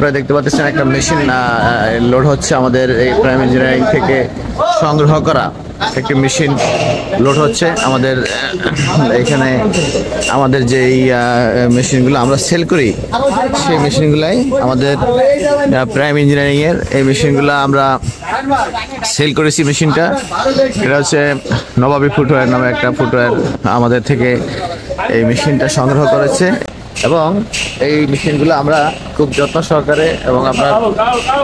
আপনারা দেখতে পাচ্ছেন একটা মেশিন লোড হচ্ছে আমাদের এই প্রাইম ইঞ্জিনিয়ারিং থেকে সংগ্রহ করা একটি মেশিন লোড হচ্ছে আমাদের এখানে। আমাদের যে মেশিনগুলো আমরা সেল করি সেই মেশিনগুলাই আমাদের প্রাইম ইঞ্জিনিয়ারিং এর এই মেশিনগুলো আমরা সেল করেছি। মেশিনটা এটা হচ্ছে নবাবী ফুটওয়্যার নামে একটা ফুটওয়্যার আমাদের থেকে এই মেশিনটা সংগ্রহ করেছে এবং এই মেশিনগুলো আমরা খুব যত্ন সহকারে এবং আপনার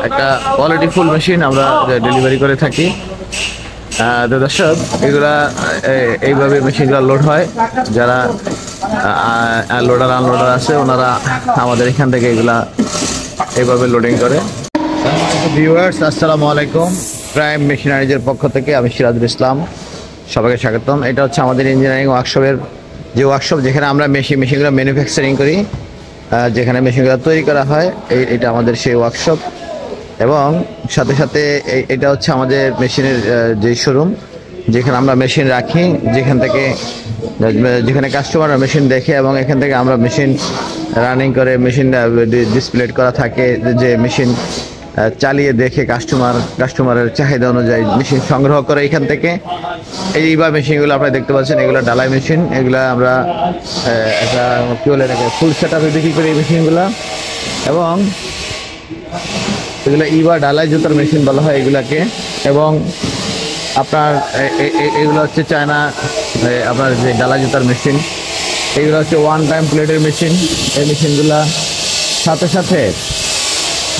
একটা কোয়ালিটিফুল মেশিন আমরা ডেলিভারি করে থাকি। দর্শক, এগুলা এইভাবে মেশিনগুলো লোড হয়। যারা লোডার আনলোডার আছে ওনারা আমাদের এখান থেকে এগুলা এইভাবে লোডিং করে। ভিউয়ার্স, আসসালামু আলাইকুম। প্রাইম মেশিনারিজের পক্ষ থেকে আমি সিরাজুল ইসলাম, সবাইকে স্বাগতম। এটা হচ্ছে আমাদের ইঞ্জিনিয়ারিং ওয়ার্কশপের যে ওয়ার্কশপ যেখানে আমরা মেশিনগুলো ম্যানুফ্যাকচারিং করি, যেখানে মেশিনগুলো তৈরি করা হয়, এটা আমাদের সেই ওয়ার্কশপ। এবং সাথে সাথে এটা হচ্ছে আমাদের মেশিনের যে শোরুম, যেখানে আমরা মেশিন রাখি, যেখানে কাস্টমাররা মেশিন দেখে এবং এখান থেকে আমরা মেশিন রানিং করে মেশিন ডিসপ্লে করা থাকে, যে মেশিন চালিয়ে দেখে কাস্টমারের চাহিদা অনুযায়ী মেশিন সংগ্রহ করে এখান থেকে। এইবার মেশিনগুলো আপনারা দেখতে পাচ্ছেন, এগুলো ডালাই মেশিন। এগুলা আমরা একটা কি বলে এটাকে ফুল সেট আপে বিক্রি করি এই মেশিনগুলো। এবং এগুলো ইবা ডালাই জুতার মেশিন বলা হয় এগুলাকে। এবং আপনার এগুলো হচ্ছে চায়না আপনার যে ডালাই জুতার মেশিন, এগুলো হচ্ছে ওয়ান টাইম প্লেটের মেশিন। এই মেশিনগুলা সাথে সাথে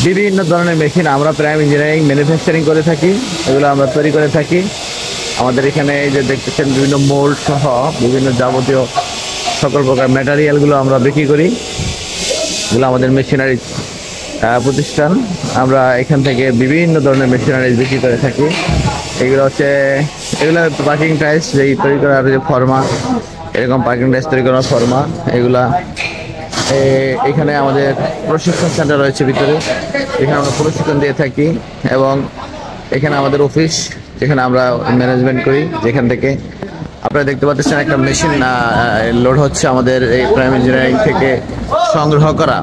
বিভিন্ন ধরনের মেশিন আমরা প্রাইম ইঞ্জিনিয়ারিং ম্যানুফ্যাকচারিং করে থাকি, এগুলো আমরা তৈরি করে থাকি। আমাদের এখানে এই যে দেখতেছেন বিভিন্ন মোল্ড সহ বিভিন্ন যাবতীয় সকল প্রকার ম্যাটেরিয়ালগুলো আমরা বিক্রি করি। এগুলো আমাদের মেশিনারি প্রতিষ্ঠান। আমরা এখান থেকে বিভিন্ন ধরনের মেশিনারি বিক্রি করে থাকি। এগুলো পার্কিং টাইলস যেই তৈরি করার যে ফর্মা, এরকম পার্কিং টাইলস তৈরি করার ফর্মা। এগুলা এখানে আমাদের প্রশিক্ষণ সেন্টার রয়েছে ভিতরে, এখানে আমরা প্রশিক্ষণ দিয়ে থাকি। এবং এখানে আমাদের অফিস, যেখানে আমরা ম্যানেজমেন্ট করি, যেখান থেকে আপনারা দেখতে পাচ্ছেন একটা মেশিন লোড হচ্ছে আমাদের এই প্রাইম ইঞ্জিনিয়ারিং থেকে সংগ্রহ করা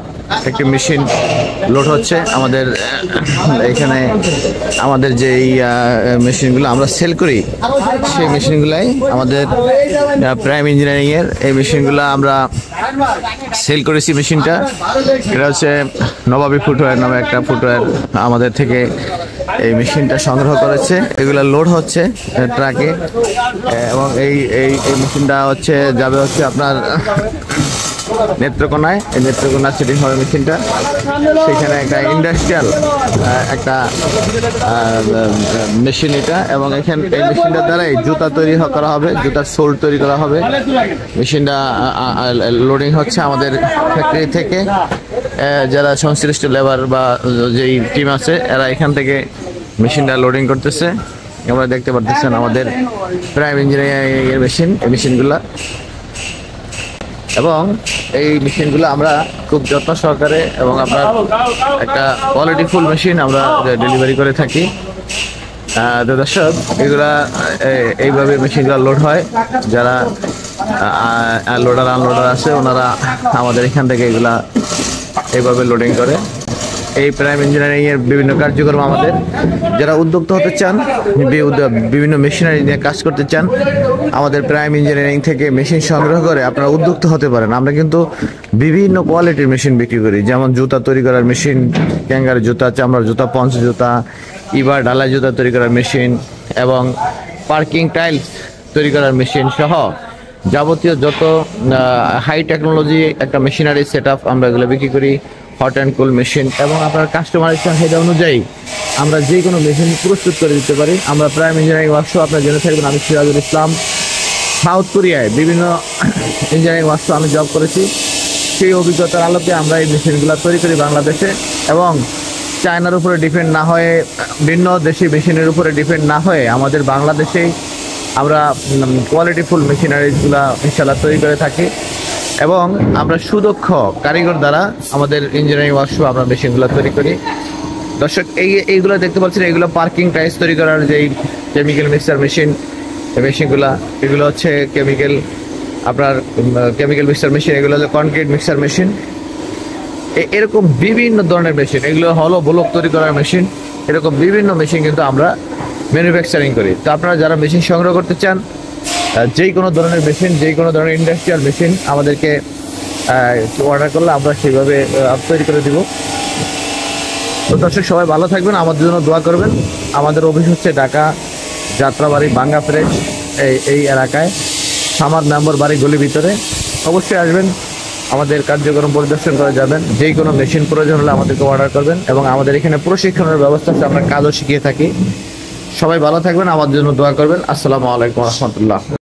একটি মেশিন লোড হচ্ছে আমাদের এখানে। আমাদের যে মেশিনগুলো আমরা সেল করি সেই মেশিনগুলাই আমাদের প্রাইম ইঞ্জিনিয়ারিং এর এই মেশিনগুলো আমরা সেল করেছি। মেশিনটা এটা হচ্ছে নবাবী ফুটওয়্যার নামে একটা ফুটওয়্যার আমাদের থেকে এই মেশিনটা সংগ্রহ করেছে। এগুলো লোড হচ্ছে ট্রাকে এবং এই মেশিনটা যাবে আপনার নেত্রকোনায়। এই নেত্রকোনা সেটিং হবে মেশিনটা। সেখানে একটা ইন্ডাস্ট্রিয়াল একটা মেশিন এটা। এবং এখানে এই মেশিনটার দ্বারাই জুতা তৈরি করা হবে, জুতার সোল তৈরি করা হবে। মেশিনটা লোডিং হচ্ছে আমাদের ফ্যাক্টরি থেকে। যারা সংশ্লিষ্ট লেবার বা যেই টিম আছে এরা এখান থেকে মেশিনটা লোডিং করতেছে। আমরা দেখতে পারতেছেন আমাদের প্রাইম ইঞ্জিনিয়ারিং এর মেশিন, এই মেশিনগুলা। এবং এই মেশিনগুলো আমরা খুব যত্ন সহকারে এবং আপনার একটা কোয়ালিটিফুল মেশিন আমরা ডেলিভারি করে থাকি। দর্শক, এগুলা এইভাবে মেশিনগুলো লোড হয়। যারা লোডার আনলোডার আছে ওনারা আমাদের এখান থেকে এগুলা এইভাবে লোডিং করে। এই প্রাইম ইঞ্জিনিয়ারিং এর বিভিন্ন কার্যক্রম আমাদের, যারা উদ্যোক্তা হতে চান, বিভিন্ন মেশিনারি নিয়ে কাজ করতে চান, আমাদের প্রাইম ইঞ্জিনিয়ারিং থেকে মেশিন সংগ্রহ করে আপনারা উদ্যোক্তা হতে পারেন। আমরা কিন্তু বিভিন্ন কোয়ালিটির মেশিন বিক্রি করি, যেমন জুতা তৈরি করার মেশিন, ক্যাঙ্গার জুতা, চামড়ার জুতা, পঞ্চ জুতা, ইবার ডালা জুতা তৈরি করার মেশিন এবং পার্কিং টাইলস তৈরি করার মেশিন সহ যাবতীয় যত হাই টেকনোলজি একটা মেশিনারি সেট আপ আমরা এগুলো বিক্রি করি। হট অ্যান্ড কুল মেশিন এবং আপনার কাস্টমারের চাহিদা অনুযায়ী আমরা যে কোনো মেশিন প্রস্তুত করে দিতে পারি। আমরা প্রাইম ইঞ্জিনিয়ারিং ওয়ার্কশপ আপনার জেনে থাকবেন, আমি সিরাজুল ইসলাম। সাউথ কোরিয়ায় বিভিন্ন ইঞ্জিনিয়ারিং ওয়ার্কশপ আমি জব করেছি। সেই অভিজ্ঞতার আলোকে আমরা এই মেশিনগুলো তৈরি করি বাংলাদেশে। এবং চায়নার উপরে ডিপেন্ড না হয়ে, ভিন্ন দেশি মেশিনের উপরে ডিপেন্ড না হয়ে আমাদের বাংলাদেশেই আমরা কোয়ালিটিফুল মেশিনারিজগুলো ইনশাআল্লাহ তৈরি করে থাকি। এবং আমরা সুদক্ষ কারিগর দ্বারা আমাদের ইঞ্জিনিয়ারিং ওয়ার্কশপ আমরা মেশিনগুলো তৈরি করি। দর্শক, এইগুলো দেখতে পাচ্ছেন, এগুলো পার্কিং টাইলস তৈরি করার যেই কেমিক্যাল মিক্সার মেশিন, এই মেশিনগুলো, এগুলো হচ্ছে কেমিক্যাল মিক্সার মেশিন, এগুলো হচ্ছে কনক্রিট মিক্সার মেশিন। এরকম বিভিন্ন ধরনের মেশিন, এগুলো হলো ব্লক তৈরি করার মেশিন, এরকম বিভিন্ন মেশিন কিন্তু আমরা ম্যানুফ্যাকচারিং করি। তো আপনারা যারা মেশিন সংগ্রহ করতে চান, যেই কোনো ধরনের মেশিন, যেই কোনো ধরনের ইন্ডাস্ট্রিয়াল মেশিন আমাদেরকে অর্ডার করলে আমরা সেইভাবে তৈরি করে দিব। তো দর্শক সবাই ভালো থাকবেন, আমাদের জন্য দোয়া করবেন। আমাদের অফিস হচ্ছে ঢাকা যাত্রাবাড়ি বাঙ্গা ফ্রেশ এই এলাকায়, সামার নম্বর বাড়ি গলি ভিতরে। অবশ্যই আসবেন, আমাদের কার্যক্রম পরিদর্শন করে যাবেন। যেই কোনো মেশিন প্রয়োজন হলে আমাদেরকে অর্ডার করবেন, এবং আমাদের এখানে প্রশিক্ষণের ব্যবস্থা আছে, আমরা কাজও শিখিয়ে থাকি। সবাই ভালো থাকবেন, আমাদের জন্য দোয়া করবেন। আসসালামু আলাইকুম রহমতুল্লাহ।